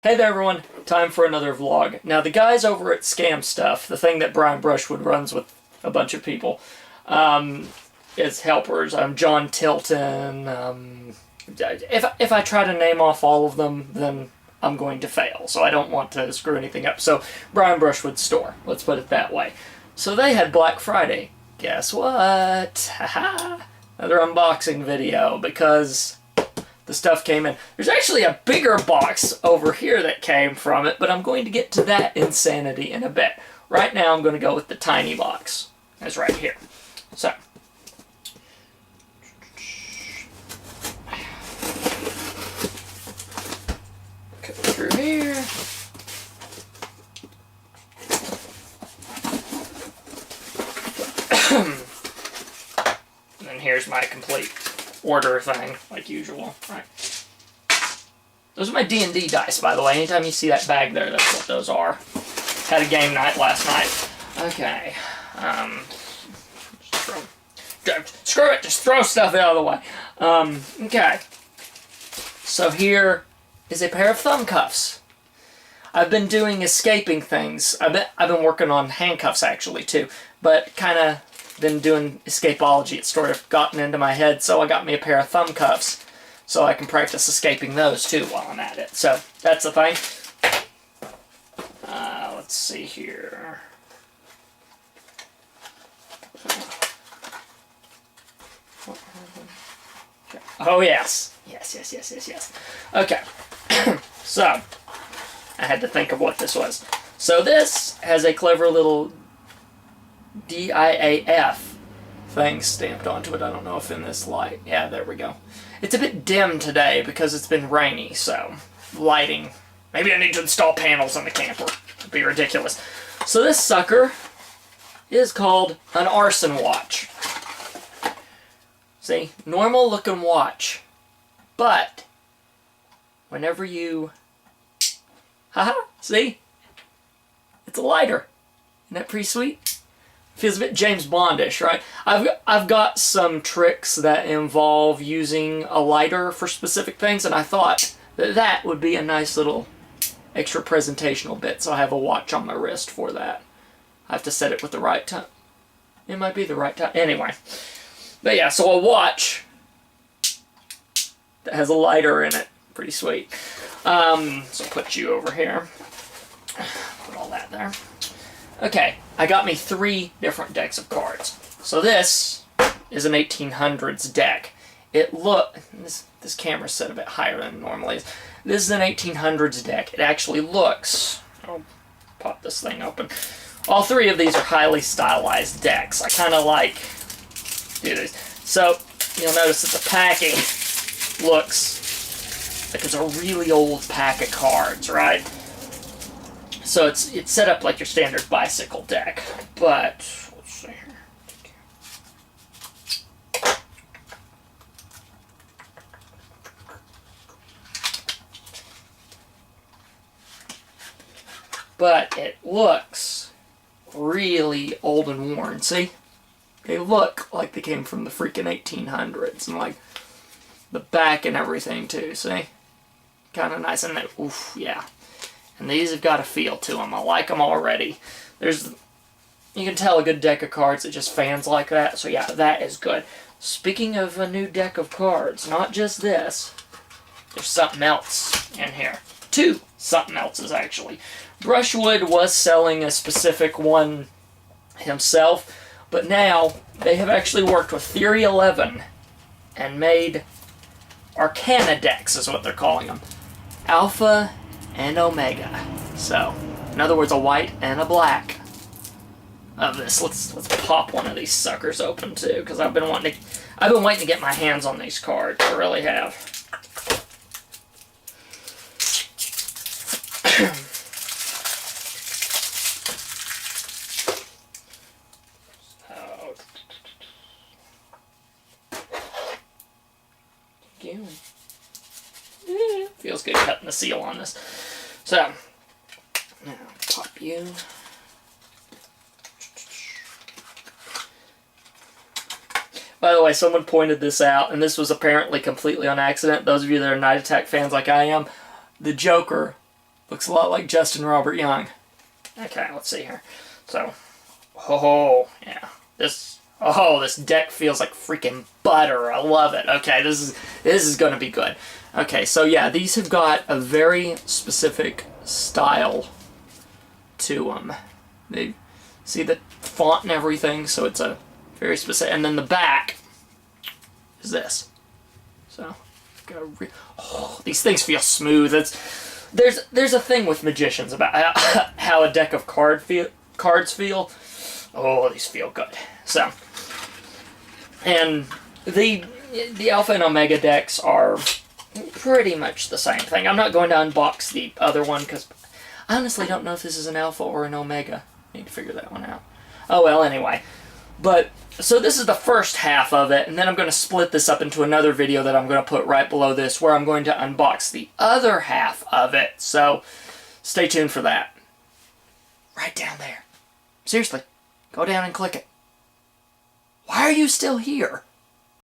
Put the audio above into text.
Hey there everyone, time for another vlog. Now the guys over at Scam Stuff, the thing that Brian Brushwood runs with a bunch of people, is helpers. John Tilton. If I try to name off all of them, then I'm going to fail, so I don't want to screw anything up. So Brian Brushwood's store, let's put it that way. So they had Black Friday. Guess what? Haha! Another unboxing video, because the stuff came in. There's actually a bigger box over here that came from it, but I'm going to get to that insanity in a bit. Right now I'm going to go with the tiny box. That's right here. So, go through here. And then here's my complete order thing, like usual. Right. Those are my D&D dice, by the way. Anytime you see that bag there, that's what those are. Had a game night last night. Okay. Screw it, just throw stuff out of the way. Okay. So here is a pair of thumb cuffs. I've been doing escaping things. I've been working on handcuffs actually too, but kind of been doing escapology. It's sort of gotten into my head, so I got me a pair of thumb cuffs so I can practice escaping those too while I'm at it. So that's the thing. Let's see here. Oh yes. Yes. Okay. So I had to think of what this was. So this has a clever little DIAF thing stamped onto it. I don't know if in this light. Yeah, there we go. It's a bit dim today because it's been rainy, so lighting. Maybe I need to install panels in the camper. It'd be ridiculous. So this sucker is called an arson watch. See, normal looking watch, but whenever you, see, it's a lighter. Isn't that pretty sweet? Feels a bit James Bondish, right? I've got some tricks that involve using a lighter for specific things, and I thought that would be a nice little extra presentational bit, so I have a watch on my wrist for that. I have to set it with the right time. It might be the right time. Anyway. But yeah, so a watch that has a lighter in it. Pretty sweet. So put you over here. Put all that there. Okay, I got me 3 different decks of cards. So this is an 1800s deck. This camera's set a bit higher than it normally is. This is an 1800s deck. It actually looks, I'll pop this thing open. All 3 of these are highly stylized decks. I kind of like do this. So you'll notice that the packing looks like it's a really old pack of cards, right? So it's set up like your standard bicycle deck, but let's see here. But it looks really old and worn. See? They look like they came from the freaking 1800s, and like the back and everything too. See? Kind of nice, and oof, yeah. And these have got a feel to them. I like them already. You can tell a good deck of cards that just fans like that. So yeah, that is good. Speaking of a new deck of cards, not just this, there's something else in here. 2 something else's actually. Brushwood was selling a specific one himself, but now they have actually worked with Theory 11 and made Arcana decks, is what they're calling them. Alpha and Omega. So, in other words, a white and a black of this. Let's pop one of these suckers open too, because I've been waiting to get my hands on these cards. I really have. Feels good cutting the seal on this. So, now pop you. By the way, someone pointed this out, and this was apparently completely on accident. Those of you that are Night Attack fans like I am, the Joker Looks a lot like Justin Robert Young. Okay, let's see here. So, oh, yeah. This deck feels like freaking butter. I love it. Okay, this is going to be good. Okay, so yeah, these have got a very specific style to them. They see the font and everything, so it's a very specific. And then the back is this. So, these things feel smooth. There's a thing with magicians about how a deck of cards feel. Oh, these feel good. So, and the Alpha and Omega decks are pretty much the same thing. I'm not going to unbox the other one because I honestly don't know if this is an Alpha or an Omega. I need to figure that one out. Oh well, anyway. But, so this is the first half of it, and then I'm going to split this up into another video that I'm going to put right below this where I'm going to unbox the other half of it. So, stay tuned for that. Right down there. Seriously, go down and click it. Why are you still here?